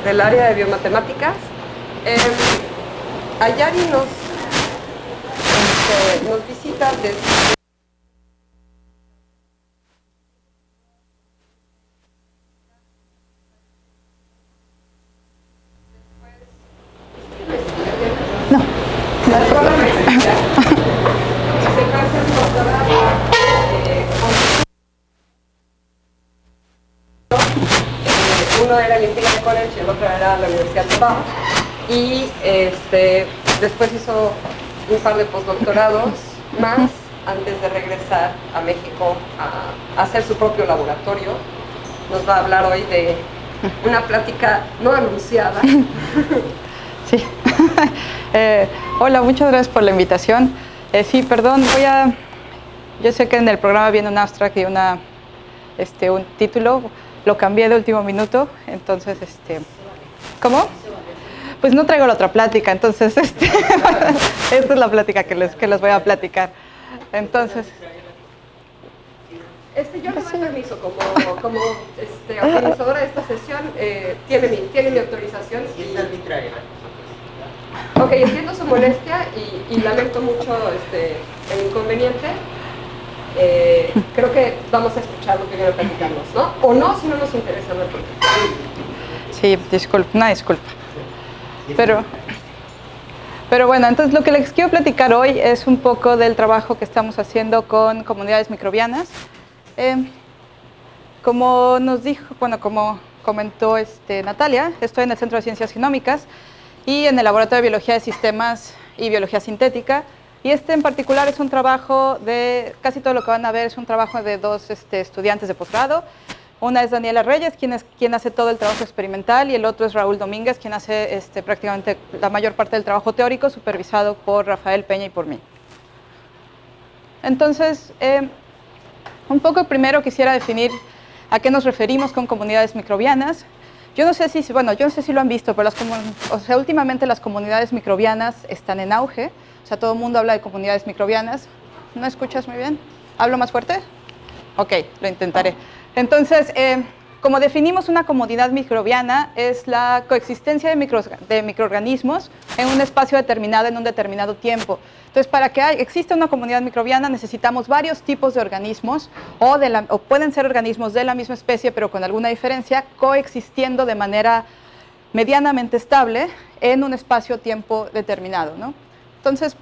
del área de biomatemáticas. Ayari nos visita desde... Uno era el Imperial College y el otro era la Universidad de Bath. Y después hizo un par de postdoctorados más antes de regresar a México a hacer su propio laboratorio. Nos va a hablar hoy de una plática no anunciada. Sí. Hola, muchas gracias por la invitación. Sí, perdón, yo sé que en el programa viene un abstract y un título. Lo cambié de último minuto, entonces, ¿cómo? Pues no traigo la otra plática, entonces, esta es la plática que les voy a platicar. Entonces... yo le doy permiso como organizadora de esta sesión, tiene mi autorización. Y es arbitraria. Ok, entiendo su molestia y lamento mucho el inconveniente. Creo que vamos a escuchar lo que viene a platicarnos, ¿no? O no, si no nos interesa, no hay problema. Sí, una disculpa. Pero bueno, entonces lo que les quiero platicar hoy es un poco del trabajo que estamos haciendo con comunidades microbianas. Como nos dijo, como comentó Natalia, estoy en el Centro de Ciencias Genómicas y en el Laboratorio de Biología de Sistemas y Biología Sintética. Y en particular es un trabajo casi todo lo que van a ver es un trabajo de dos estudiantes de posgrado. Una es Daniela Reyes, quien hace todo el trabajo experimental, y el otro es Raúl Domínguez, quien hace prácticamente la mayor parte del trabajo teórico, supervisado por Rafael Peña y por mí. Entonces, un poco primero quisiera definir a qué nos referimos con comunidades microbianas. Yo no sé si lo han visto, pero últimamente las comunidades microbianas están en auge. O sea, todo el mundo habla de comunidades microbianas. ¿No escuchas muy bien? ¿Hablo más fuerte? Ok, lo intentaré. Entonces, como definimos una comunidad microbiana, es la coexistencia de microorganismos en un espacio determinado, en un determinado tiempo. Entonces, para que exista una comunidad microbiana necesitamos varios tipos de organismos, o pueden ser organismos de la misma especie, pero con alguna diferencia, coexistiendo de manera medianamente estable en un espacio-tiempo determinado, ¿no? Entonces,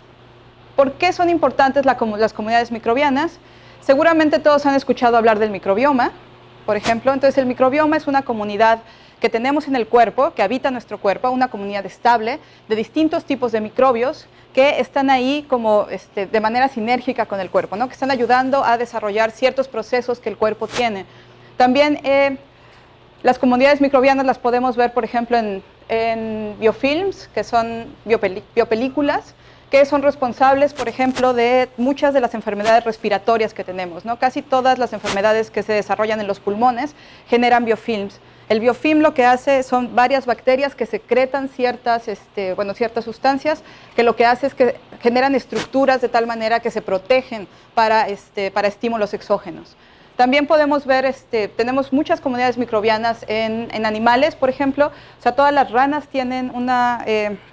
¿por qué son importantes las comunidades microbianas? Seguramente todos han escuchado hablar del microbioma, por ejemplo. Entonces, el microbioma es una comunidad que tenemos en el cuerpo, que habita nuestro cuerpo, una comunidad estable de distintos tipos de microbios que están ahí como de manera sinérgica con el cuerpo, ¿no? Que están ayudando a desarrollar ciertos procesos que el cuerpo tiene. También las comunidades microbianas las podemos ver, por ejemplo, en biofilms, que son biopelículas, que son responsables, por ejemplo, de muchas de las enfermedades respiratorias que tenemos, ¿no? Casi todas las enfermedades que se desarrollan en los pulmones generan biofilms. El biofilm lo que hace son varias bacterias que secretan ciertas sustancias, que lo que hace es que generan estructuras de tal manera que se protegen para estímulos exógenos. También podemos ver, tenemos muchas comunidades microbianas en animales, por ejemplo. O sea, todas las ranas tienen una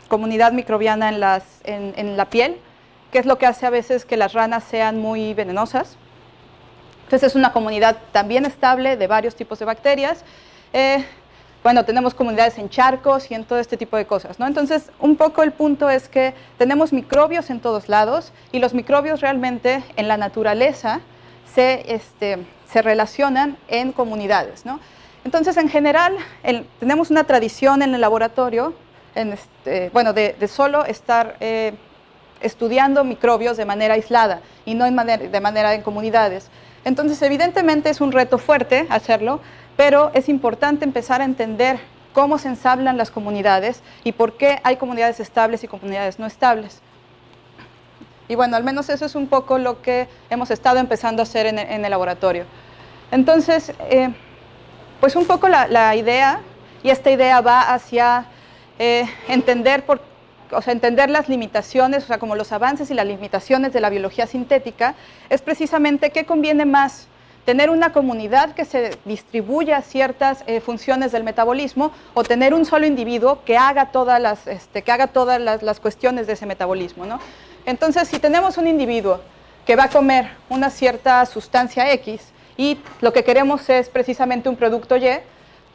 comunidad microbiana en la piel, que es lo que hace a veces que las ranas sean muy venenosas. Entonces es una comunidad también estable de varios tipos de bacterias. Bueno, tenemos comunidades en charcos y en todo este tipo de cosas, ¿no? Entonces, un poco el punto es que tenemos microbios en todos lados, y los microbios realmente en la naturaleza se relacionan en comunidades, ¿no? Entonces, en general, tenemos una tradición en el laboratorio, de solo estar estudiando microbios de manera aislada y no de manera en comunidades. Entonces, evidentemente es un reto fuerte hacerlo, pero es importante empezar a entender cómo se ensamblan las comunidades y por qué hay comunidades estables y comunidades no estables. Y bueno, al menos eso es un poco lo que hemos estado empezando a hacer en el laboratorio. Entonces, pues un poco la idea, y esta idea va hacia entender las limitaciones, o sea, como los avances y las limitaciones de la biología sintética, es precisamente qué conviene más, tener una comunidad que se distribuya ciertas funciones del metabolismo o tener un solo individuo que haga todas las cuestiones de ese metabolismo, ¿no? Entonces, si tenemos un individuo que va a comer una cierta sustancia X y lo que queremos es precisamente un producto Y,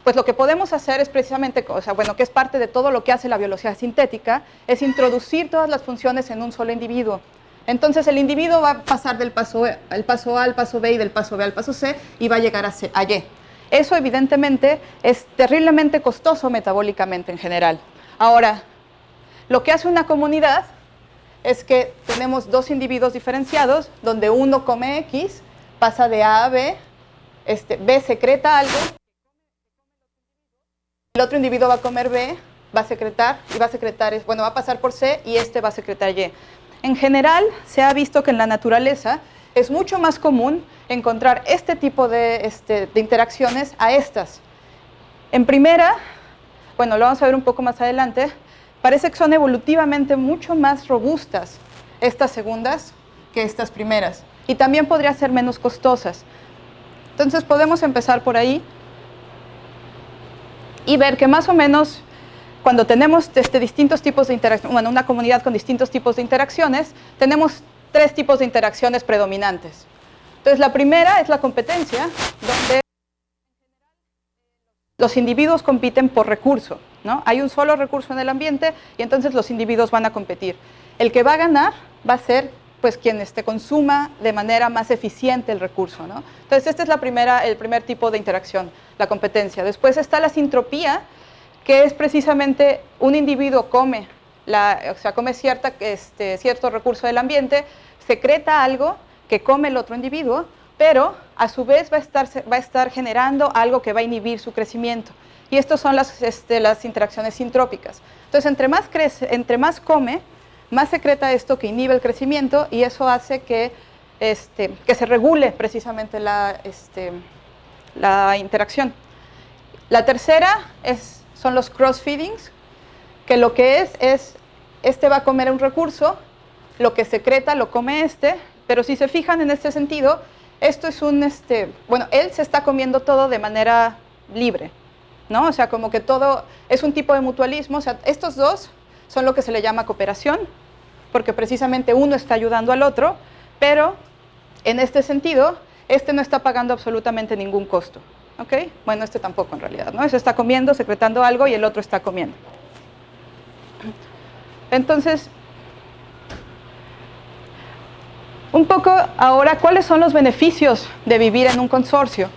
pues lo que podemos hacer es precisamente, o sea, bueno, que es parte de todo lo que hace la biología sintética, es introducir todas las funciones en un solo individuo. Entonces el individuo va a pasar del paso A al paso B y del paso B al paso C y va a llegar a Y. Eso evidentemente es terriblemente costoso metabólicamente en general. Ahora, lo que hace una comunidad es que tenemos dos individuos diferenciados donde uno come X, pasa de A a B, B secreta algo, el otro individuo va a comer B, va a secretar, y va a secretar, bueno, va a pasar por C y va a secretar Y. En general, se ha visto que en la naturaleza es mucho más común encontrar este tipo de interacciones a estas. En primera, bueno, lo vamos a ver un poco más adelante, parece que son evolutivamente mucho más robustas estas segundas que estas primeras. Y también podrían ser menos costosas. Entonces podemos empezar por ahí y ver que más o menos cuando tenemos distintos tipos de interacciones, bueno, una comunidad con distintos tipos de interacciones, tenemos tres tipos de interacciones predominantes. Entonces, la primera es la competencia, donde los individuos compiten por recurso, ¿no? Hay un solo recurso en el ambiente y entonces los individuos van a competir. El que va a ganar va a ser pues, quien consuma de manera más eficiente el recurso, ¿no? Entonces, este es el primer tipo de interacción, la competencia. Después está la sintropía, que es precisamente un individuo come cierto recurso del ambiente, secreta algo que come el otro individuo, pero a su vez va a estar generando algo que va a inhibir su crecimiento. Y estas son las interacciones sintrópicas. Entonces, entre más come, más secreta esto que inhibe el crecimiento y eso hace que se regule precisamente la interacción. La tercera son los cross-feedings, que lo que es va a comer un recurso, lo que secreta lo come pero si se fijan en este sentido, esto es bueno, él se está comiendo todo de manera libre, ¿no? O sea, como que todo es un tipo de mutualismo, o sea, estos dos son lo que se le llama cooperación, porque precisamente uno está ayudando al otro, pero en este sentido, no está pagando absolutamente ningún costo. ¿Ok? Bueno, tampoco en realidad, ¿no? Ese está comiendo, secretando algo y el otro está comiendo. Entonces, un poco ahora, ¿cuáles son los beneficios de vivir en un consorcio?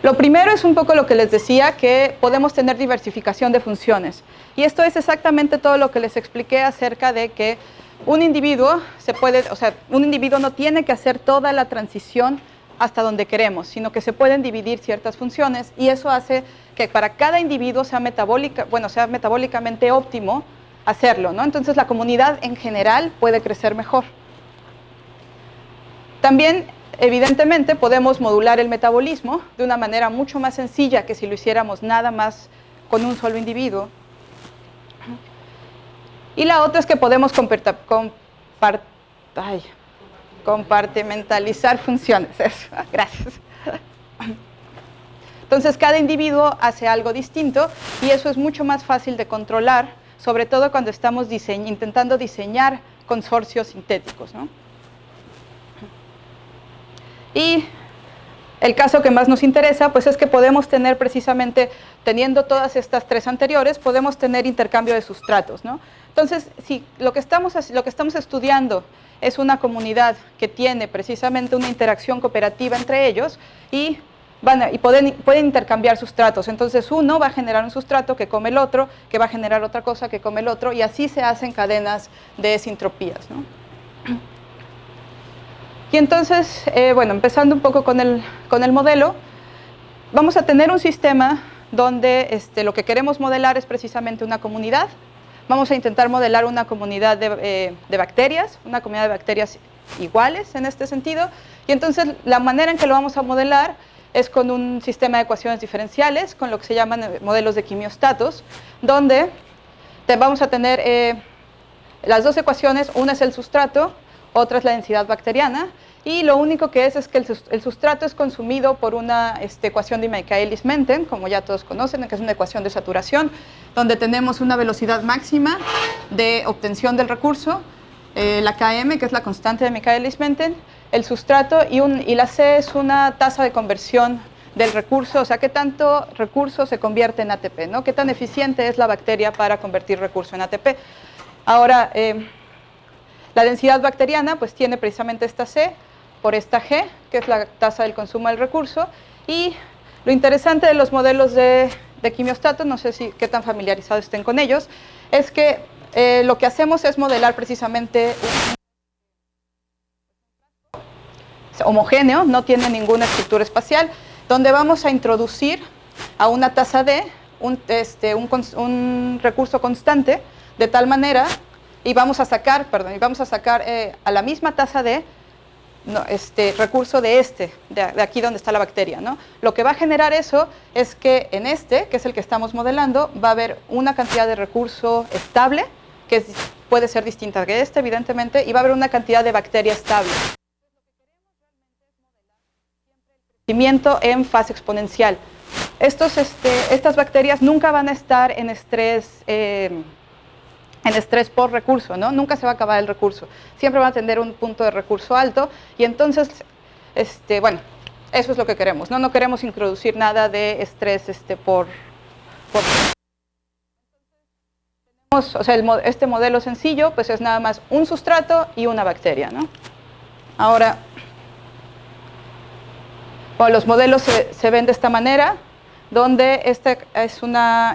Lo primero es un poco lo que les decía, que podemos tener diversificación de funciones. Y esto es exactamente todo lo que les expliqué acerca de que un individuo un individuo no tiene que hacer toda la transición hasta donde queremos, sino que se pueden dividir ciertas funciones y eso hace que para cada individuo sea metabólicamente óptimo hacerlo, ¿no? Entonces la comunidad en general puede crecer mejor. También, evidentemente, podemos modular el metabolismo de una manera mucho más sencilla que si lo hiciéramos nada más con un solo individuo. Y la otra es que podemos compartimentalizar funciones. Eso, gracias. Entonces, cada individuo hace algo distinto y eso es mucho más fácil de controlar, sobre todo cuando estamos intentando diseñar consorcios sintéticos, ¿no? Y el caso que más nos interesa, pues es que podemos tener precisamente, teniendo todas estas tres anteriores, podemos tener intercambio de sustratos, ¿no? Entonces, si lo que estamos estudiando es una comunidad que tiene precisamente una interacción cooperativa entre ellos y pueden intercambiar sustratos. Entonces, uno va a generar un sustrato que come el otro, que va a generar otra cosa que come el otro, y así se hacen cadenas de sintropías, ¿no? Y entonces, bueno, empezando un poco con el modelo, vamos a tener un sistema donde lo que queremos modelar es precisamente una comunidad. Vamos a intentar modelar una comunidad de bacterias, una comunidad de bacterias iguales en este sentido. Y entonces la manera en que lo vamos a modelar es con un sistema de ecuaciones diferenciales, con lo que se llaman modelos de quimiostatos, donde vamos a tener las dos ecuaciones, una es el sustrato, otra es la densidad bacteriana, y lo único que es que el sustrato es consumido por una ecuación de Michaelis-Menten, como ya todos conocen, que es una ecuación de saturación, donde tenemos una velocidad máxima de obtención del recurso, la Km, que es la constante de Michaelis-Menten, el sustrato, y la C es una tasa de conversión del recurso, o sea, qué tanto recurso se convierte en ATP, ¿no? Qué tan eficiente es la bacteria para convertir recurso en ATP. Ahora, la densidad bacteriana pues tiene precisamente esta C por esta G, que es la tasa del consumo del recurso, y lo interesante de los modelos de quimiostatos, no sé qué tan familiarizados estén con ellos, es que lo que hacemos es modelar precisamente un homogéneo, no tiene ninguna estructura espacial, donde vamos a introducir a una tasa D un recurso constante, de tal manera, y vamos a sacar a la misma tasa D recurso de aquí donde está la bacteria, ¿no? Lo que va a generar eso es que en que es el que estamos modelando, va a haber una cantidad de recurso estable, que puede ser distinta de evidentemente, y va a haber una cantidad de bacteria estable. Crecimiento en fase exponencial. Estas bacterias nunca van a estar en estrés por recurso, ¿no? Nunca se va a acabar el recurso. Siempre van a tener un punto de recurso alto y entonces, bueno, eso es lo que queremos, ¿no? No queremos introducir nada de estrés por o sea, este modelo sencillo, pues es nada más un sustrato y una bacteria, ¿no? Ahora, bueno, los modelos se ven de esta manera, donde es una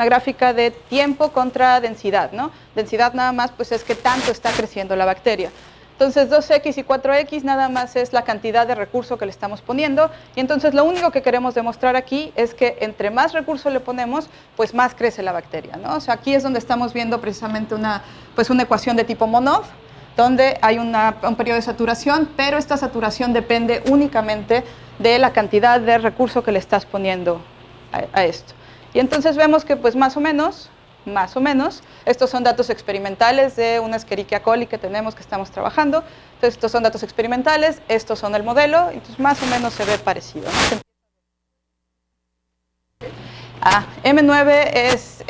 gráfica de tiempo contra densidad, ¿no? Densidad nada más pues es que tanto está creciendo la bacteria. Entonces 2x y 4x nada más es la cantidad de recurso que le estamos poniendo, y entonces lo único que queremos demostrar aquí es que entre más recurso le ponemos, pues más crece la bacteria, ¿no? O sea, aquí es donde estamos viendo precisamente una ecuación de tipo Monod, donde hay un periodo de saturación, pero esta saturación depende únicamente de la cantidad de recurso que le estás poniendo a esto. Y entonces vemos que pues más o menos, estos son datos experimentales de una Escherichia coli que tenemos, que estamos trabajando. Entonces estos son datos experimentales, estos son el modelo, entonces más o menos se ve parecido, ¿no? M9 es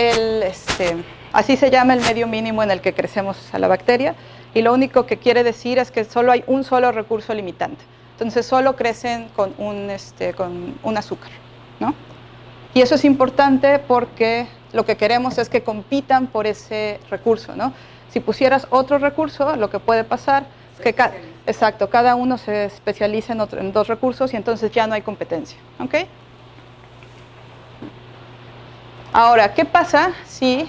así se llama el medio mínimo en el que crecemos a la bacteria, y lo único que quiere decir es que solo hay un solo recurso limitante. Entonces solo crecen con un azúcar, ¿no? Y eso es importante porque lo que queremos es que compitan por ese recurso, ¿no? Si pusieras otro recurso, lo que puede pasar es que cada uno se especializa en dos recursos y entonces ya no hay competencia, ¿ok? Ahora, ¿qué pasa si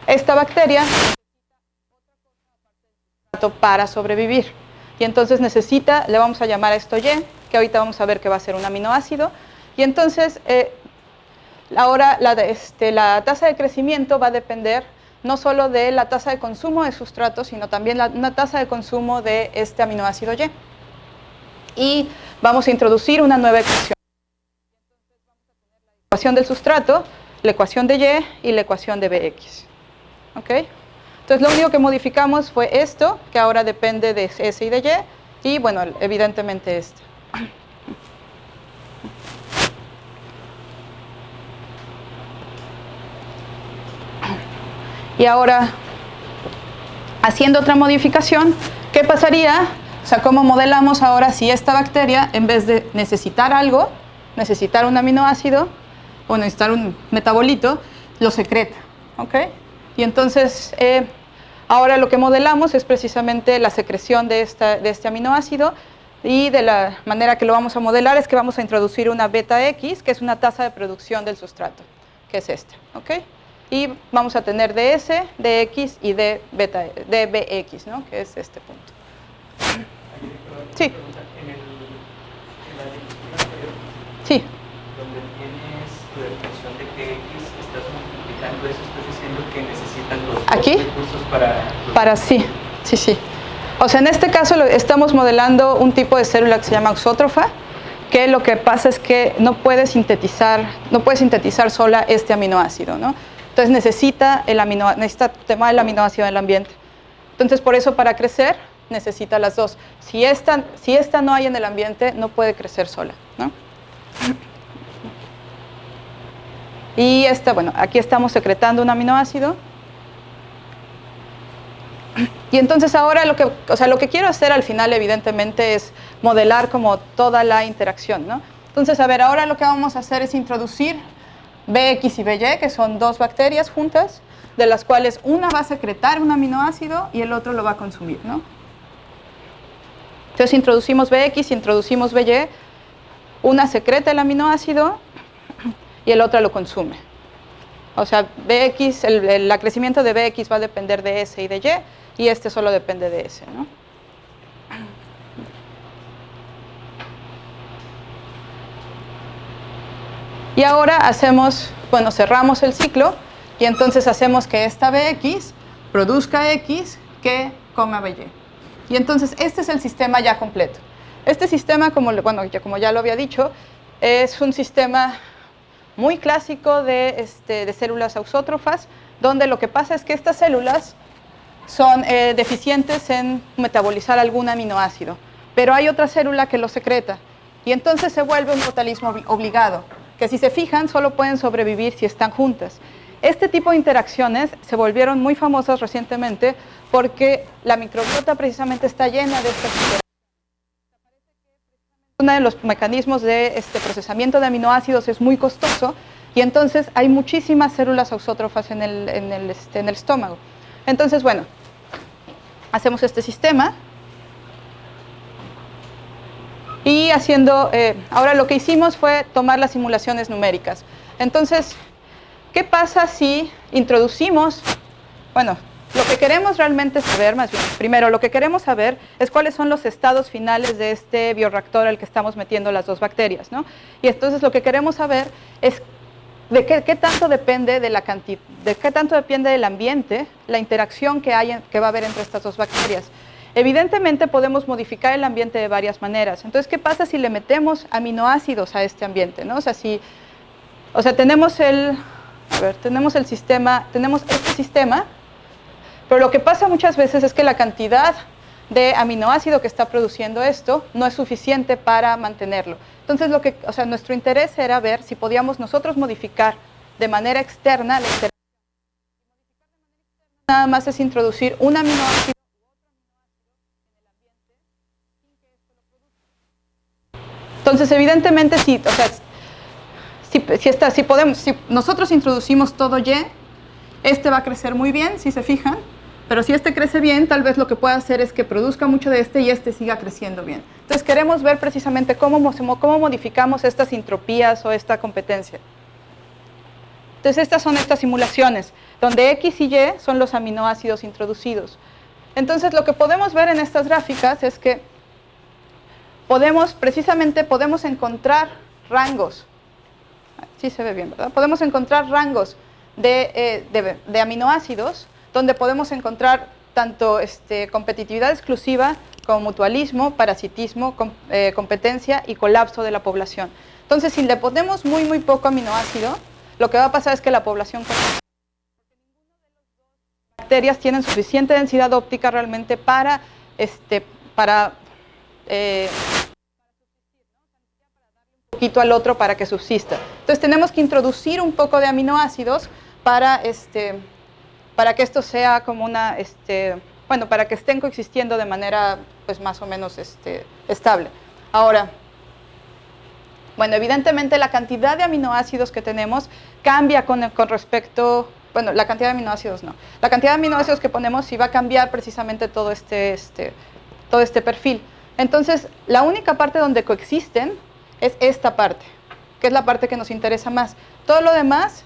esta bacteria necesita para sobrevivir? Y entonces le vamos a llamar a esto Y, que ahorita vamos a ver que va a ser un aminoácido, y entonces ahora la tasa de crecimiento va a depender no solo de la tasa de consumo de sustrato, sino también una tasa de consumo de este aminoácido Y. Y vamos a introducir una nueva ecuación. La ecuación del sustrato, la ecuación de Y y la ecuación de Bx. ¿Ok? Entonces lo único que modificamos fue esto, que ahora depende de S y de Y, bueno, evidentemente esto. Y ahora, haciendo otra modificación, ¿qué pasaría? O sea, ¿cómo modelamos ahora si esta bacteria, en vez de necesitar algo, necesitar un aminoácido, o necesitar un metabolito, lo secreta? ¿Ok? Y entonces, ahora lo que modelamos es precisamente la secreción de este aminoácido, y de la manera que lo vamos a modelar es que vamos a introducir una beta X, que es una tasa de producción del sustrato, que es esta, ¿ok? Y vamos a tener DS, dx y dBx, ¿no? Que es este punto. Sí. Sí. Donde tienes tu definición de que X, estás multiplicando eso, estás diciendo que necesitan los ¿aquí? Recursos para sí. O sea, en este caso estamos modelando un tipo de célula que se llama auxótrofa, que lo que pasa es que no puede sintetizar sola este aminoácido, ¿no? Entonces necesita tomar el aminoácido del ambiente. Entonces por eso para crecer necesita las dos. Si esta no hay en el ambiente, no puede crecer sola, ¿no? Y bueno, aquí estamos secretando un aminoácido. Y entonces ahora lo que quiero hacer al final, evidentemente, es modelar como toda la interacción, ¿no? Entonces, a ver, ahora lo que vamos a hacer es introducir BX y BY, que son dos bacterias juntas, de las cuales una va a secretar un aminoácido y el otro lo va a consumir, ¿no? Entonces introducimos BX, introducimos BY, una secreta el aminoácido y el otro lo consume. O sea, BX, el crecimiento de BX va a depender de S y de Y, y este solo depende de S, ¿no? Y ahora cerramos el ciclo y entonces hacemos que esta BX produzca X que coma BY. Y entonces este es el sistema ya completo. Este sistema, como ya lo había dicho, es un sistema muy clásico de células auxótrofas, donde lo que pasa es que estas células son deficientes en metabolizar algún aminoácido, pero hay otra célula que lo secreta, y entonces se vuelve un mutualismo obligado, que si se fijan solo pueden sobrevivir si están juntas. Este tipo de interacciones se volvieron muy famosas recientemente porque la microbiota precisamente está llena de estas interacciones. Uno de los mecanismos de procesamiento de aminoácidos es muy costoso y entonces hay muchísimas células auxótrofas en el estómago. Entonces, bueno, hacemos este sistema y ahora lo que hicimos fue tomar las simulaciones numéricas. Entonces, ¿qué pasa si introducimos, lo que queremos realmente saber, más bien, primero lo que queremos saber es cuáles son los estados finales de este bioreactor al que estamos metiendo las dos bacterias, ¿no? Y entonces lo que queremos saber es de qué tanto depende de la cantidad, de qué tanto depende del ambiente, la interacción que va a haber entre estas dos bacterias. Evidentemente podemos modificar el ambiente de varias maneras. Entonces, ¿qué pasa si le metemos aminoácidos a este ambiente, ¿no? Tenemos el sistema, tenemos este sistema, pero lo que pasa muchas veces es que la cantidad de aminoácido que está produciendo esto no es suficiente para mantenerlo. Entonces, nuestro interés era ver si podíamos nosotros modificar de manera externa la interacción. Nada más es introducir un aminoácido u otro aminoácido en el ambiente sin que esto lo produzca. Entonces, evidentemente, si nosotros introducimos todo Y, este va a crecer muy bien, si se fijan, pero si este crece bien, tal vez lo que pueda hacer es que produzca mucho de y este siga creciendo bien. Entonces queremos ver precisamente cómo modificamos estas entropías o esta competencia. Entonces estas son estas simulaciones, donde X y Y son los aminoácidos introducidos. Entonces lo que podemos ver en estas gráficas es que podemos encontrar rangos. Sí se ve bien, ¿verdad? Podemos encontrar rangos de aminoácidos donde podemos encontrar tanto competitividad exclusiva como mutualismo, parasitismo, competencia y colapso de la población. Entonces, si le ponemos muy, muy poco aminoácido, lo que va a pasar es que la población colapsa. Porque ninguno de los dos bacterias tienen suficiente densidad óptica realmente para poquito al otro para que subsista. Entonces tenemos que introducir un poco de aminoácidos para que esto sea como para que estén coexistiendo de manera pues más o menos estable. Ahora, evidentemente la cantidad de aminoácidos que tenemos cambia con respecto, la cantidad de aminoácidos no. La cantidad de aminoácidos que ponemos sí va a cambiar precisamente todo este perfil. Entonces, la única parte donde coexisten es esta parte, que es la parte que nos interesa más. Todo lo demás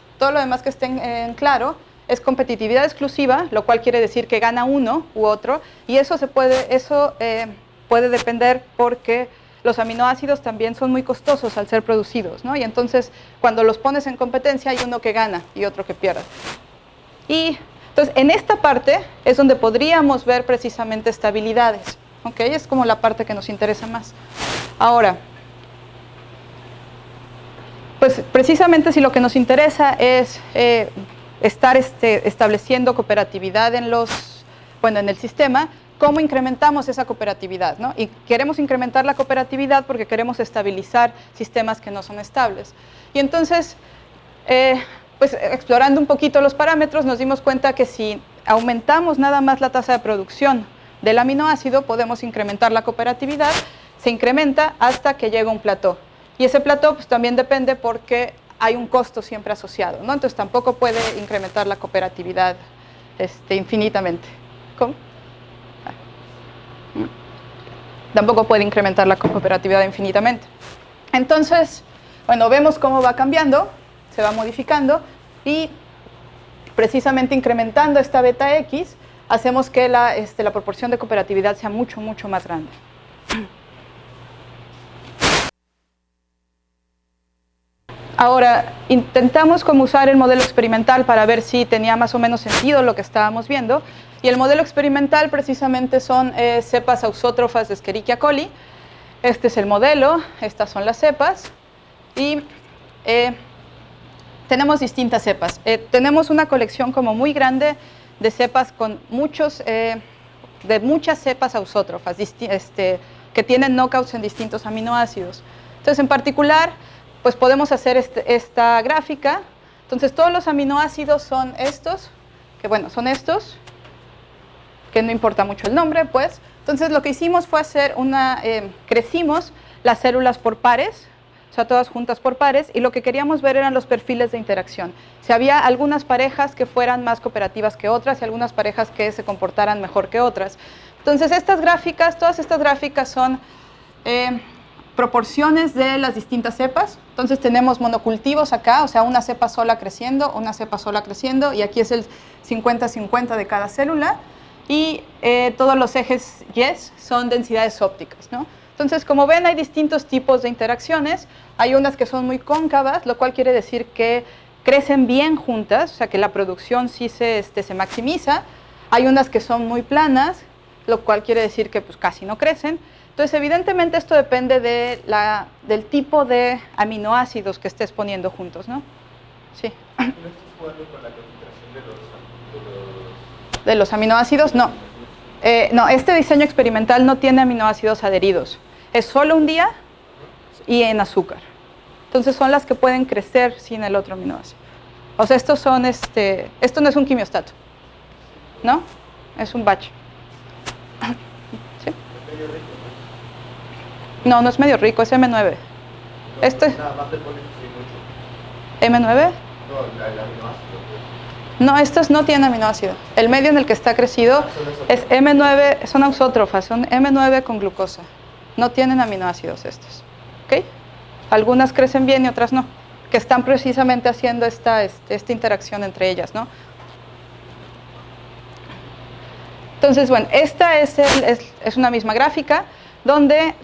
que esté en claro es competitividad exclusiva, lo cual quiere decir que gana uno u otro, y eso puede depender porque los aminoácidos también son muy costosos al ser producidos, ¿no? Y entonces cuando los pones en competencia hay uno que gana y otro que pierde. Y entonces en esta parte es donde podríamos ver precisamente estabilidades, ¿ok? Es como la parte que nos interesa más. Ahora, pues precisamente si lo que nos interesa es estar estableciendo cooperatividad en el sistema, ¿cómo incrementamos esa cooperatividad, ¿no? Y queremos incrementar la cooperatividad porque queremos estabilizar sistemas que no son estables. Y entonces, pues explorando un poquito los parámetros, nos dimos cuenta que si aumentamos nada más la tasa de producción del aminoácido, podemos incrementar la cooperatividad, se incrementa hasta que llega a un plató. Y ese plató pues, también depende porque hay un costo siempre asociado, ¿no? Entonces tampoco puede incrementar la cooperatividad infinitamente. ¿Cómo? Tampoco puede incrementar la cooperatividad infinitamente. Entonces, bueno, vemos cómo va cambiando, se va modificando y precisamente incrementando esta beta X, hacemos que la proporción de cooperatividad sea mucho, mucho más grande. Ahora, intentamos como usar el modelo experimental para ver si tenía más o menos sentido lo que estábamos viendo. Y el modelo experimental precisamente son cepas ausótrofas de Escherichia coli. Este es el modelo, estas son las cepas. Y tenemos distintas cepas. Tenemos una colección como muy grande de cepas con muchas cepas ausótrofas que tienen knockouts en distintos aminoácidos. Entonces, en particular, pues podemos hacer esta gráfica. Entonces, todos los aminoácidos son estos, que no importa mucho el nombre, pues. Entonces, lo que hicimos fue hacer crecimos las células por pares, o sea, todas juntas por pares, y lo que queríamos ver eran los perfiles de interacción. Si había algunas parejas que fueran más cooperativas que otras y algunas parejas que se comportaran mejor que otras. Entonces, todas estas gráficas son proporciones de las distintas cepas. Entonces tenemos monocultivos acá, o sea, una cepa sola creciendo, y aquí es el 50-50 de cada célula, y todos los ejes Y son densidades ópticas, ¿no? Entonces, como ven, hay distintos tipos de interacciones. Hay unas que son muy cóncavas, lo cual quiere decir que crecen bien juntas, o sea, que la producción sí se maximiza. Hay unas que son muy planas, lo cual quiere decir que pues, casi no crecen. Entonces, evidentemente, esto depende del tipo de aminoácidos que estés poniendo juntos, ¿no? Sí. ¿No estás jugando con la concentración de los aminoácidos? No. No, este diseño experimental no tiene aminoácidos adheridos. Es solo un día y en azúcar. Entonces, son las que pueden crecer sin el otro aminoácido. O sea, esto no es un quimiostato, ¿no? Es un batch. ¿Sí? No, no es medio rico, es M9. Nada más te pones mucho. ¿M9? No, el aminoácido. No, estos no tienen aminoácido. El medio en el que está crecido es M9, son ausótrofas, son M9 con glucosa. No tienen aminoácidos estos. ¿Ok? Algunas crecen bien y otras no, que están precisamente haciendo esta interacción entre ellas, ¿no? Entonces, bueno, esta es una misma gráfica donde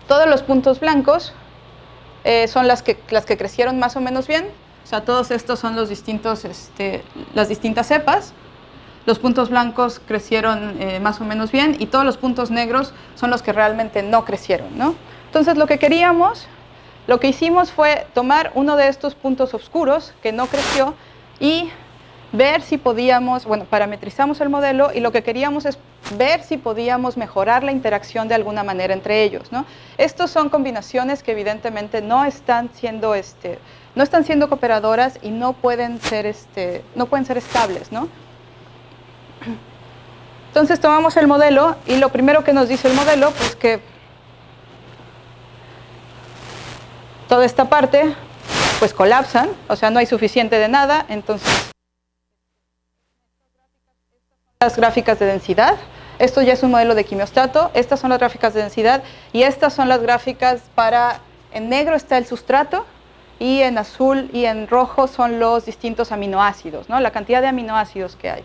todos los puntos blancos son las que crecieron más o menos bien. O sea, todos estos son las distintas cepas. Los puntos blancos crecieron más o menos bien y todos los puntos negros son los que realmente no crecieron, ¿no? Entonces, lo que hicimos fue tomar uno de estos puntos oscuros que no creció y ver si podíamos, parametrizamos el modelo y lo que queríamos es ver si podíamos mejorar la interacción de alguna manera entre ellos, ¿no? Estos son combinaciones que evidentemente no están siendo cooperadoras y no pueden ser estables, ¿no? Entonces tomamos el modelo y lo primero que nos dice el modelo, pues que toda esta parte, pues colapsan, o sea, no hay suficiente de nada, entonces las gráficas de densidad. Esto ya es un modelo de quimiostato, estas son las gráficas de densidad y estas son las gráficas en negro está el sustrato y en azul y en rojo son los distintos aminoácidos, ¿no? La cantidad de aminoácidos que hay.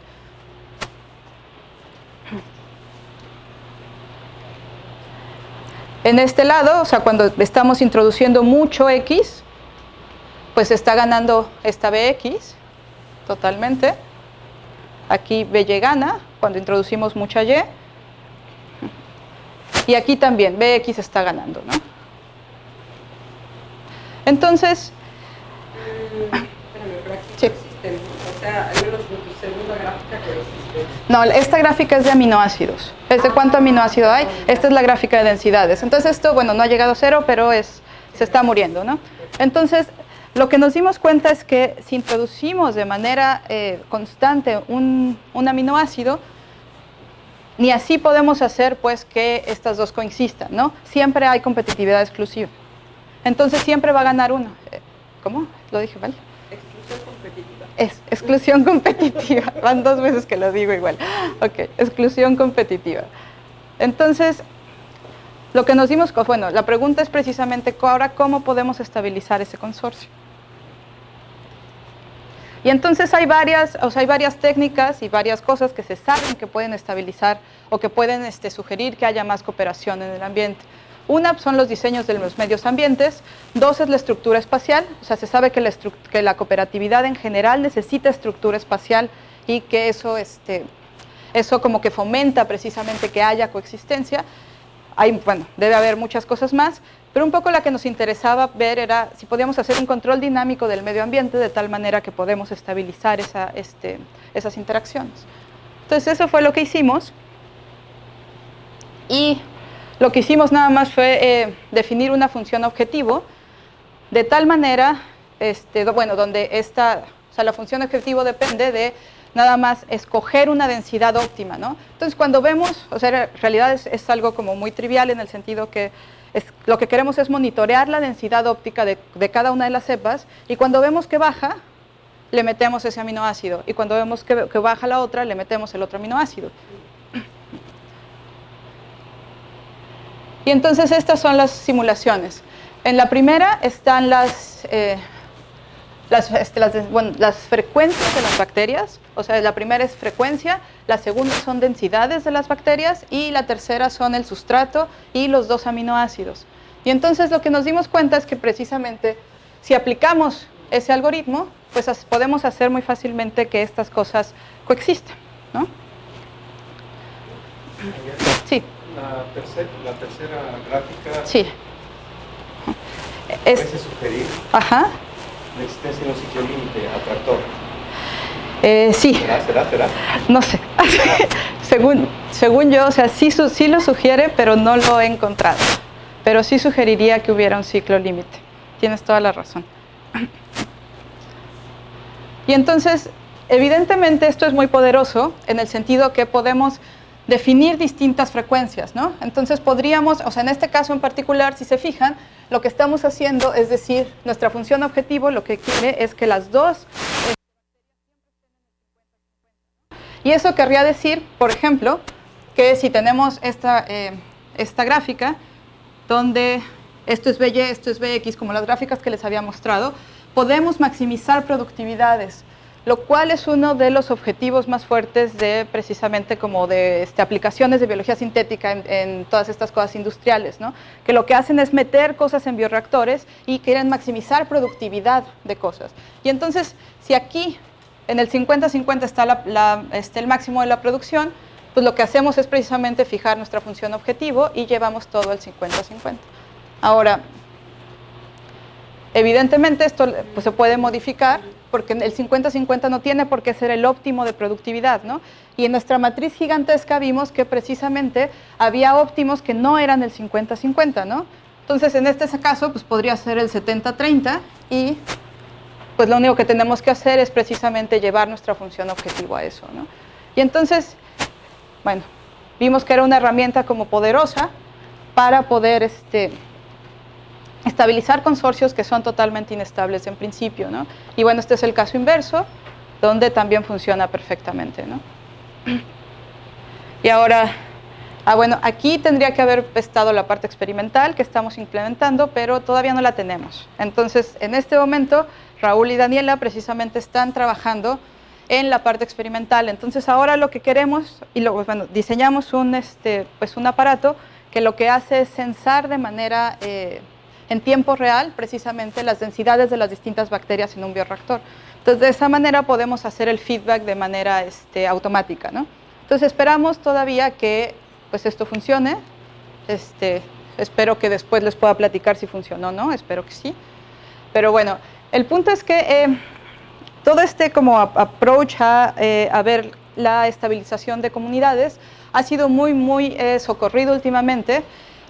En este lado, o sea, cuando estamos introduciendo mucho X, pues está ganando esta BX totalmente. Aquí BY gana cuando introducimos mucha Y. Y aquí también BX está ganando, ¿no? Entonces, Espérame, pero aquí sí. existen O sea, al menos en tu segunda gráfica que hiciste. No, esta gráfica es de aminoácidos. Es de cuánto aminoácido hay. Esta es la gráfica de densidades. Entonces esto, bueno, no ha llegado a cero, pero se está muriendo, ¿no? Entonces, lo que nos dimos cuenta es que si introducimos de manera constante un aminoácido, ni así podemos hacer pues que estas dos coexistan, ¿no? Siempre hay competitividad exclusiva. Entonces siempre va a ganar uno. ¿Cómo? Lo dije, ¿vale? Exclusión competitiva. Es exclusión competitiva. Van 2 veces que lo digo igual. Ok, exclusión competitiva. Entonces, lo que nos dimos, bueno, la pregunta es precisamente ahora cómo podemos estabilizar ese consorcio. Y entonces hay varias técnicas y varias cosas que se saben que pueden estabilizar o que pueden sugerir que haya más cooperación en el ambiente. Una son los diseños de los medios ambientes, 2 es la estructura espacial, o sea, se sabe que la cooperatividad en general necesita estructura espacial y que eso como que fomenta precisamente que haya coexistencia. Bueno, debe haber muchas cosas más, pero un poco la que nos interesaba ver era si podíamos hacer un control dinámico del medio ambiente de tal manera que podemos estabilizar esas interacciones. Entonces eso fue lo que hicimos y lo que hicimos nada más fue definir una función objetivo de tal manera, bueno, donde la función objetivo depende de nada más escoger una densidad óptima, ¿no? Entonces, cuando vemos, o sea, en realidad es algo como muy trivial en el sentido que lo que queremos es monitorear la densidad óptica de cada una de las cepas y cuando vemos que baja, le metemos ese aminoácido y cuando vemos que baja la otra, le metemos el otro aminoácido. Y entonces estas son las simulaciones. En la primera están las frecuencias de las bacterias, o sea, la primera es frecuencia, la segunda son densidades de las bacterias y la tercera son el sustrato y los 2 aminoácidos. Y entonces lo que nos dimos cuenta es que precisamente si aplicamos ese algoritmo, pues podemos hacer muy fácilmente que estas cosas coexistan, ¿no? Sí. La tercera gráfica sí. parece sugerir Ajá. la existencia de un sitio límite atractor. Sí. ¿Será? No sé. según yo, o sea, sí lo sugiere, pero no lo he encontrado. Pero sí sugeriría que hubiera un ciclo límite. Tienes toda la razón. Y entonces, evidentemente esto es muy poderoso en el sentido que podemos definir distintas frecuencias, ¿no? Entonces podríamos, o sea, en este caso en particular, si se fijan, lo que estamos haciendo es decir, nuestra función objetivo lo que quiere es que las dos y eso querría decir, por ejemplo, que si tenemos esta gráfica donde esto es BY, esto es BX, como las gráficas que les había mostrado, podemos maximizar productividades, lo cual es uno de los objetivos más fuertes de precisamente como de aplicaciones de biología sintética en todas estas cosas industriales, ¿no? Que lo que hacen es meter cosas en bioreactores y quieren maximizar productividad de cosas. Y entonces, si aquí en el 50-50 está el máximo de la producción, pues lo que hacemos es precisamente fijar nuestra función objetivo y llevamos todo al 50-50. Ahora, evidentemente esto pues, se puede modificar porque el 50-50 no tiene por qué ser el óptimo de productividad, ¿no? Y en nuestra matriz gigantesca vimos que precisamente había óptimos que no eran el 50-50, ¿no? Entonces, en este caso, pues podría ser el 70-30 y pues lo único que tenemos que hacer es precisamente llevar nuestra función objetivo a eso, ¿no? Y entonces, bueno, vimos que era una herramienta como poderosa para poder estabilizar consorcios que son totalmente inestables en principio, ¿no? Y bueno, este es el caso inverso, donde también funciona perfectamente, ¿no? Y ahora, bueno, aquí tendría que haber estado la parte experimental que estamos implementando, pero todavía no la tenemos. Entonces, en este momento, Raúl y Daniela precisamente están trabajando en la parte experimental. Entonces, ahora lo que queremos, bueno, diseñamos un aparato que lo que hace es censar de manera en tiempo real, precisamente, las densidades de las distintas bacterias en un bioreactor. Entonces, de esa manera podemos hacer el feedback de manera automática, ¿no? Entonces, esperamos todavía que pues, esto funcione. Espero que después les pueda platicar si funcionó o no, espero que sí. Pero bueno, el punto es que todo este como approach a ver la estabilización de comunidades ha sido muy socorrido últimamente,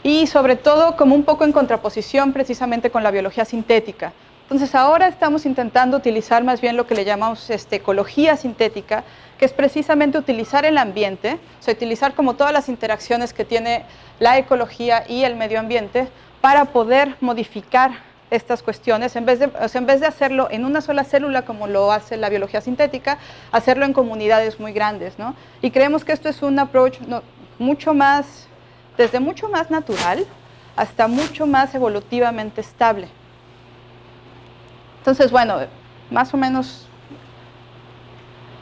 y sobre todo como un poco en contraposición precisamente con la biología sintética. Entonces ahora estamos intentando utilizar más bien lo que le llamamos ecología sintética, que es precisamente utilizar el ambiente, o sea, utilizar como todas las interacciones que tiene la ecología y el medio ambiente para poder modificar estas cuestiones, en vez de hacerlo en una sola célula como lo hace la biología sintética, hacerlo en comunidades muy grandes, ¿no? Y creemos que esto es un approach desde mucho más natural hasta mucho más evolutivamente estable. Entonces, bueno, más o menos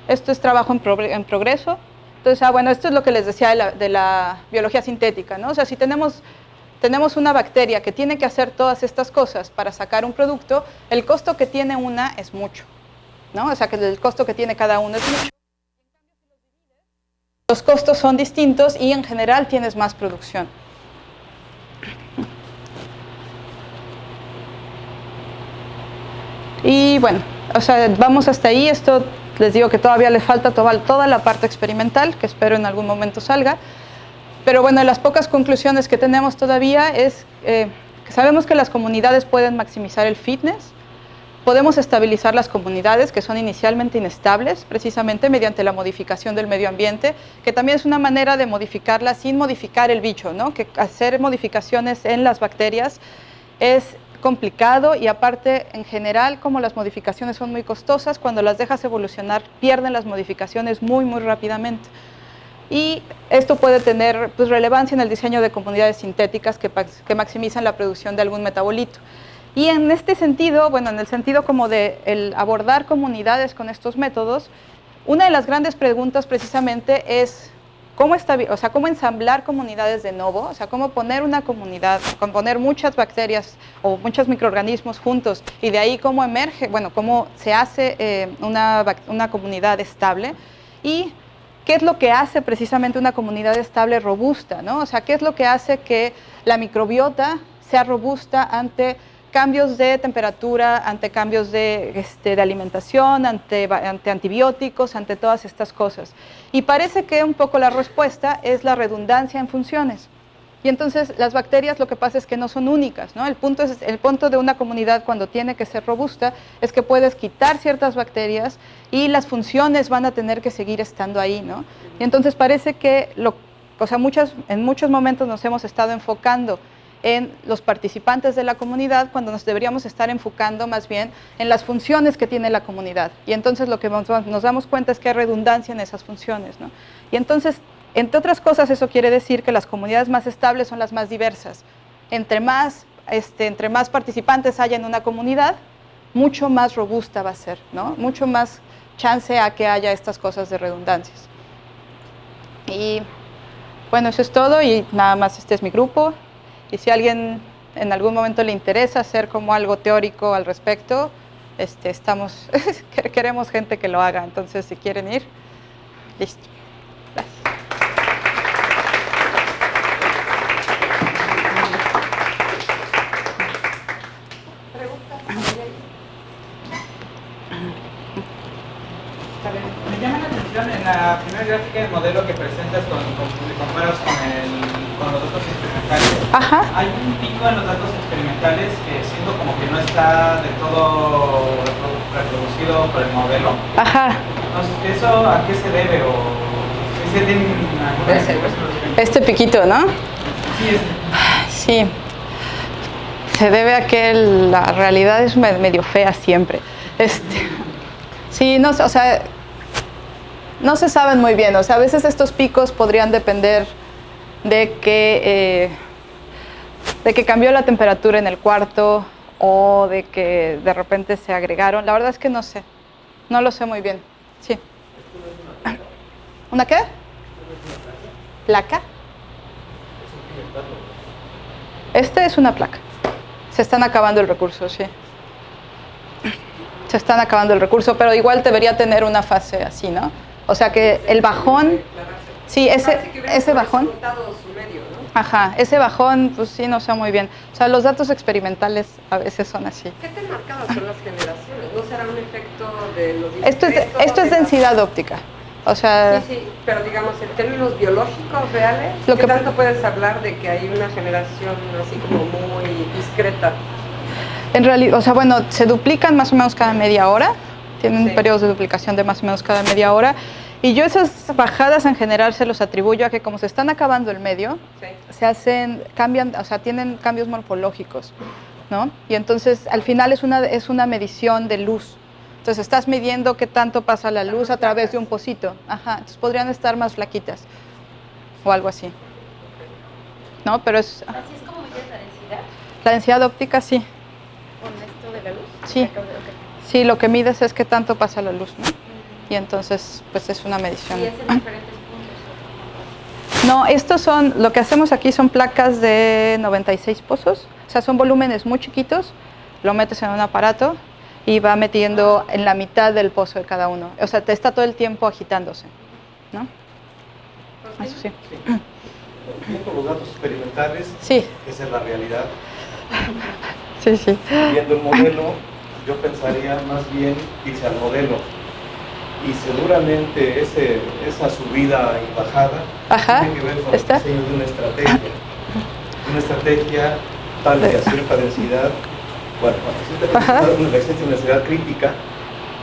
esto es trabajo en progreso. Entonces, bueno, esto es lo que les decía de la biología sintética, ¿no? O sea, si tenemos una bacteria que tiene que hacer todas estas cosas para sacar un producto, el costo que tiene una es mucho, ¿no? O sea, que el costo que tiene cada uno es mucho. Los costos son distintos y en general tienes más producción. Y bueno, o sea, vamos hasta ahí. Esto les digo que todavía le falta toda la parte experimental, que espero en algún momento salga. Pero bueno, las pocas conclusiones que tenemos todavía es que sabemos que las comunidades pueden maximizar el fitness, podemos estabilizar las comunidades que son inicialmente inestables, precisamente mediante la modificación del medio ambiente, que también es una manera de modificarla sin modificar el bicho, ¿no? Que hacer modificaciones en las bacterias es complicado, y aparte, en general, como las modificaciones son muy costosas, cuando las dejas evolucionar, pierden las modificaciones muy rápidamente. Y esto puede tener pues, relevancia en el diseño de comunidades sintéticas que maximizan la producción de algún metabolito. Y en este sentido, bueno, en el sentido como de el abordar comunidades con estos métodos, una de las grandes preguntas precisamente es cómo ensamblar comunidades de nuevo, o sea, cómo poner una comunidad, poner muchas bacterias o muchos microorganismos juntos, y de ahí cómo emerge, bueno, cómo se hace una comunidad estable, y qué es lo que hace precisamente una comunidad estable robusta, ¿no? O sea, qué es lo que hace que la microbiota sea robusta ante cambios de temperatura, ante cambios de alimentación, ante antibióticos, ante todas estas cosas. Y parece que un poco la respuesta es la redundancia en funciones. Y entonces las bacterias, lo que pasa es que no son únicas, ¿no? El punto de una comunidad cuando tiene que ser robusta es que puedes quitar ciertas bacterias y las funciones van a tener que seguir estando ahí, ¿no? Y entonces parece que en muchos momentos nos hemos estado enfocando en los participantes de la comunidad, cuando nos deberíamos estar enfocando más bien en las funciones que tiene la comunidad. Y entonces lo que nos damos cuenta es que hay redundancia en esas funciones, ¿no? Y entonces, entre otras cosas, eso quiere decir que las comunidades más estables son las más diversas. Entre más participantes haya en una comunidad, mucho más robusta va a ser, ¿no? Mucho más chance a que haya estas cosas de redundancias. Y bueno, eso es todo, y nada más este es mi grupo. Y si a alguien en algún momento le interesa hacer como algo teórico al respecto, queremos gente que lo haga. Entonces, si quieren ir, listo. Gracias. Me llama la atención en la primera gráfica del modelo que presentas que comparas con los datos experimentales. Ajá. Hay un pico en los datos experimentales que siento como que no está del todo reproducido por el modelo. Ajá. Entonces, ¿eso a qué se debe? ¿O si se tiene alguna Este piquito, ¿no? Sí, Sí. Se debe a que la realidad es medio fea siempre. Sí, no, o sea, no se saben muy bien. O sea, a veces estos picos podrían depender de que cambió la temperatura en el cuarto, o de que de repente se agregaron. La verdad es que no sé. No lo sé muy bien. Sí. ¿Una qué? ¿Placa? Este es una placa. Se están acabando el recurso, sí. Se están acabando el recurso, pero igual debería tener una fase así, ¿no? O sea que el bajón, sí, ese bajón. Ajá, ese bajón, pues sí, no sé muy bien. O sea, los datos experimentales a veces son así. ¿Qué tan marcadas son las generaciones? ¿No será un efecto de los Esto es densidad óptica. O sea, sí, pero digamos, en términos biológicos reales, ¿qué tanto puedes hablar de que hay una generación así como muy discreta? En realidad, o sea, bueno, se duplican más o menos cada media hora, tienen periodos de duplicación de más o menos cada media hora, y yo esas bajadas en general se los atribuyo a que como se están acabando el medio, cambian, o sea, tienen cambios morfológicos, ¿no? Y entonces al final es una medición de luz. Entonces estás midiendo qué tanto pasa la luz a través de un pocito. Ajá, entonces podrían estar más flaquitas o algo así. ¿No? Pero es... ¿Así es como mides la densidad? La densidad óptica, sí. ¿Con esto de la luz? Sí. Sí, lo que mides es qué tanto pasa la luz, ¿no? Y entonces, pues es una medición. ¿Y es en diferentes puntos? No, lo que hacemos aquí son placas de 96 pozos, o sea, son volúmenes muy chiquitos, lo metes en un aparato y va metiendo en la mitad del pozo de cada uno. O sea, te está todo el tiempo agitándose, ¿no? Eso sí. Viendo los datos experimentales, sí. Esa es la realidad. Sí, sí. Viendo el modelo, yo pensaría más bien irse al modelo. Y seguramente esa subida y bajada tiene que ver con el diseño de una estrategia. Una estrategia tal de a cierta densidad, bueno, una existencia de densidad crítica,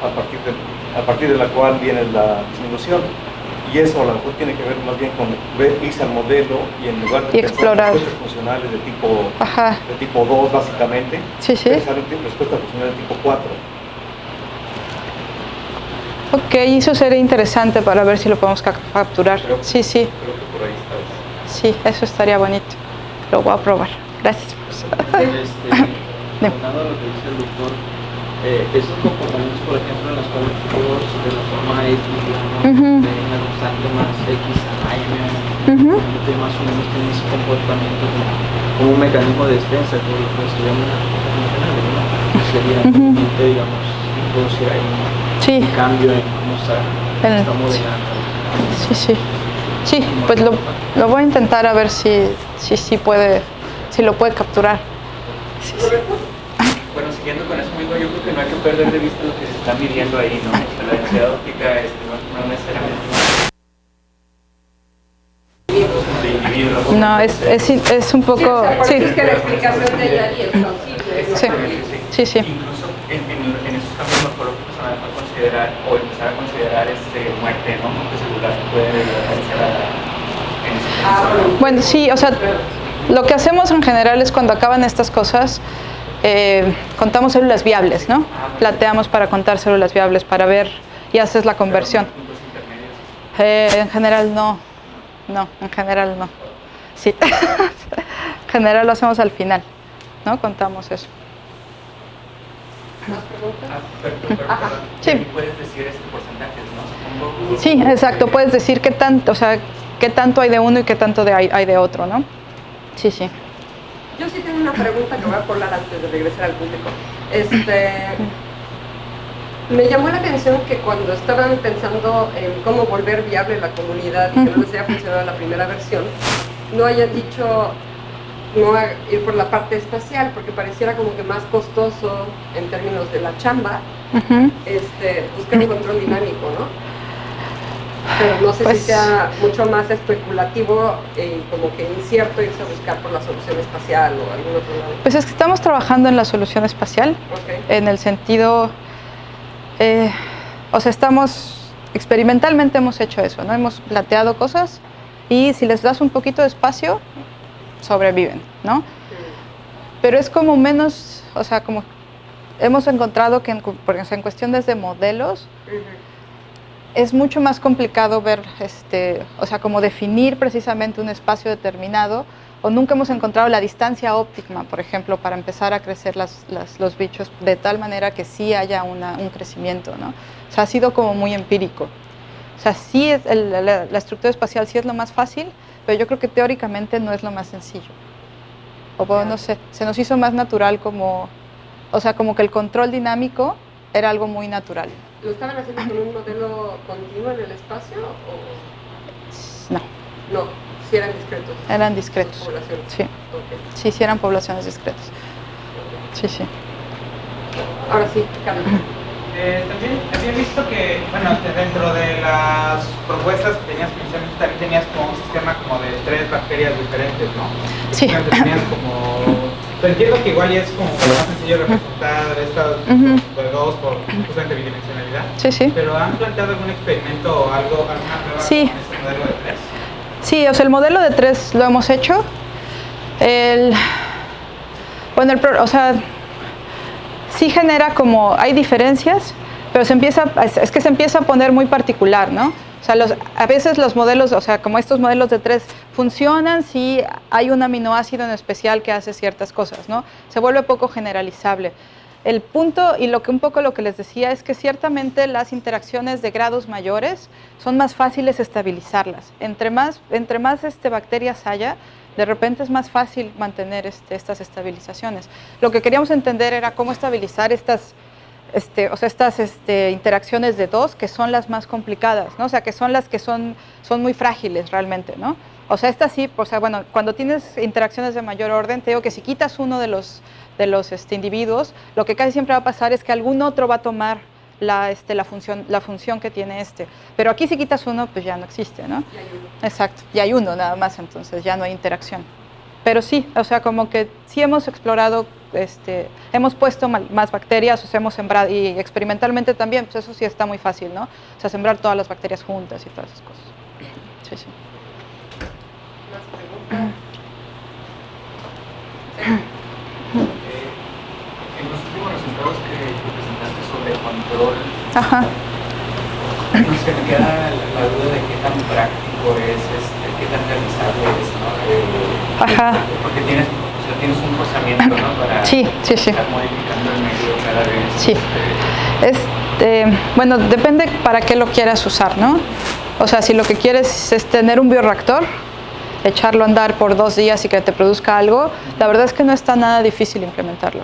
a partir de la cual viene la disminución. Y eso a lo mejor tiene que ver más bien con irse al modelo y en lugar de explorar respuestas funcionales de tipo 2 básicamente, pensar en respuestas funcionales de tipo 4. Ok, eso sería interesante para ver si lo podemos capturar. Sí. Creo que por ahí está. Sí, eso estaría bonito. Lo voy a probar. Gracias. Contando lo que dice el doctor, esos comportamientos, por ejemplo, en los cuales los de la forma étnica, de una constante más X a Y, más o menos tienen ese comportamiento como un mecanismo de defensa, que lo que estudiamos en la sería, digamos, introducir ahí un cambio en cómo está modelando. Sí, pues lo voy a intentar a ver si lo puede capturar. Bueno, siguiendo con eso mismo, yo creo que no hay que perder de vista lo que se está midiendo ahí, ¿no? La densidad óptica no necesariamente de individuos. No, es un poco... Sí, es que la explicación de Yari es plausible. Sí. Incluso en esos cambios morfológicos se van a considerar o empezar a considerar muerte, ¿no? Porque celular puede aparecer Bueno, sí, o sea, lo que hacemos en general es cuando acaban estas cosas, contamos células viables, ¿no? Plateamos para contar células viables, para ver, y haces la conversión. En general no, en general no. Sí, en general lo hacemos al final, ¿no? Contamos eso. ¿Más preguntas? Sí. ¿Puedes decir porcentajes, no? Supongo. Sí, exacto, puedes decir qué tanto hay de uno y qué tanto hay de otro, ¿no? Sí. Yo sí tengo una pregunta que voy a colar antes de regresar al público. Me llamó la atención que cuando estaban pensando en cómo volver viable la comunidad y que no les haya funcionado la primera versión, no hayan dicho no ir por la parte espacial, porque pareciera como que más costoso en términos de la chamba, buscar un control dinámico, ¿no? Pero no sé si sea mucho más especulativo y como que incierto irse a buscar por la solución espacial o algún otro lado. Pues es que estamos trabajando en la solución espacial, en el sentido, o sea, experimentalmente hemos hecho eso, ¿no? Hemos plateado cosas y si les das un poquito de espacio, sobreviven, ¿no? Pero es como menos, o sea, como hemos encontrado que en cuestiones de modelos, es mucho más complicado ver, o sea, como definir precisamente un espacio determinado, o nunca hemos encontrado la distancia óptima, por ejemplo, para empezar a crecer los bichos de tal manera que sí haya un crecimiento, ¿no? O sea, ha sido como muy empírico. O sea, sí es la estructura espacial sí es lo más fácil, pero yo creo que teóricamente no es lo más sencillo. O bueno, no sé, se nos hizo más natural como que el control dinámico era algo muy natural. ¿Lo estaban haciendo con un modelo continuo en el espacio o...? No. No, sí eran discretos. Eran discretos. Poblaciones. Sí. Okay. Sí eran poblaciones discretas. Sí. Ahora sí, Carlos. También había visto que, bueno, dentro de las propuestas que tenías inicialmente también tenías como un sistema como de 3 bacterias diferentes, ¿no? Sí. Tenías como... Pero entiendo que igual ya es como más sencillo representar estas de 2 por justamente bidimensionalidad. Sí, sí. ¿Pero han planteado algún experimento o algo, alguna prueba sí. con este modelo de 3? Sí, o sea, el modelo de 3 lo hemos hecho. Bueno, o sea, sí genera como, hay diferencias, pero se empieza a poner muy particular, ¿no? O sea, a veces los modelos, o sea, como estos modelos de 3 funcionan si hay un aminoácido en especial que hace ciertas cosas, ¿no? Se vuelve poco generalizable. El punto, y un poco lo que les decía, es que ciertamente las interacciones de grados mayores son más fáciles estabilizarlas. Entre más bacterias haya, de repente es más fácil mantener estas estabilizaciones. Lo que queríamos entender era cómo estabilizar estas interacciones de 2, que son las más complicadas, ¿no? O sea, que son las que son muy frágiles realmente, ¿no? O sea, estas sí, o sea, bueno, cuando tienes interacciones de mayor orden, te digo que si quitas uno de los individuos, lo que casi siempre va a pasar es que algún otro va a tomar la función que tiene Pero aquí si quitas uno, pues ya no existe, ¿no? Y hay uno. Exacto, y hay uno nada más, entonces ya no hay interacción. Pero sí, o sea, como que sí hemos explorado, hemos puesto más bacterias, o sea, hemos sembrado, y experimentalmente también, pues eso sí está muy fácil, ¿no? O sea, sembrar todas las bacterias juntas y todas esas cosas. Sí, sí. ¿Más preguntas? En los últimos resultados que presentaste sobre control, Ajá. no sé, me queda la duda de qué tan práctico es, qué tan realizable es, ¿no? Ajá. Porque tienes un procesamiento, ¿no? Para sí. estar modificando el medio cada vez. Sí. Bueno, depende para qué lo quieras usar, ¿no? O sea, si lo que quieres es tener un bioreactor, echarlo a andar por 2 días y que te produzca algo, la verdad es que no está nada difícil implementarlo.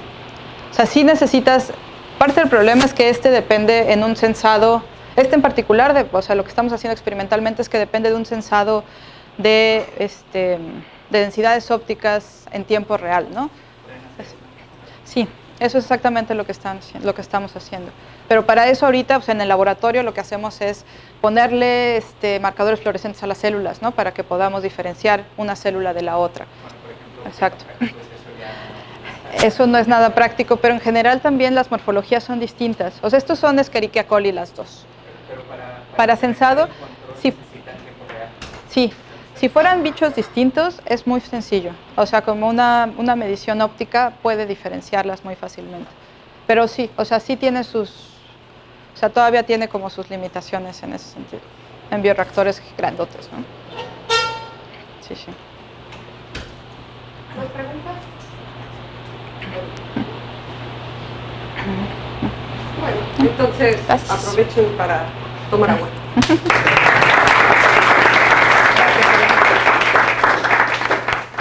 O sea, sí necesitas, parte del problema es que depende en un sensado, en particular, o sea, lo que estamos haciendo experimentalmente es que depende de un sensado de densidades ópticas en tiempo real, ¿no? Sí, eso es exactamente lo que estamos haciendo. Pero para eso ahorita, pues en el laboratorio lo que hacemos es ponerle marcadores fluorescentes a las células, ¿no? Para que podamos diferenciar una célula de la otra. Exacto. Eso no es nada práctico, pero en general también las morfologías son distintas. O sea, estos son Escherichia coli las dos. Pero para sensado, sí. Sí. Si fueran bichos distintos, es muy sencillo. O sea, como una medición óptica puede diferenciarlas muy fácilmente. Pero sí, o sea, sí tiene o sea, todavía tiene como sus limitaciones en ese sentido. En bioreactores grandotes, ¿no? Sí, sí. ¿Más preguntas? Bueno, entonces aprovechen para tomar agua.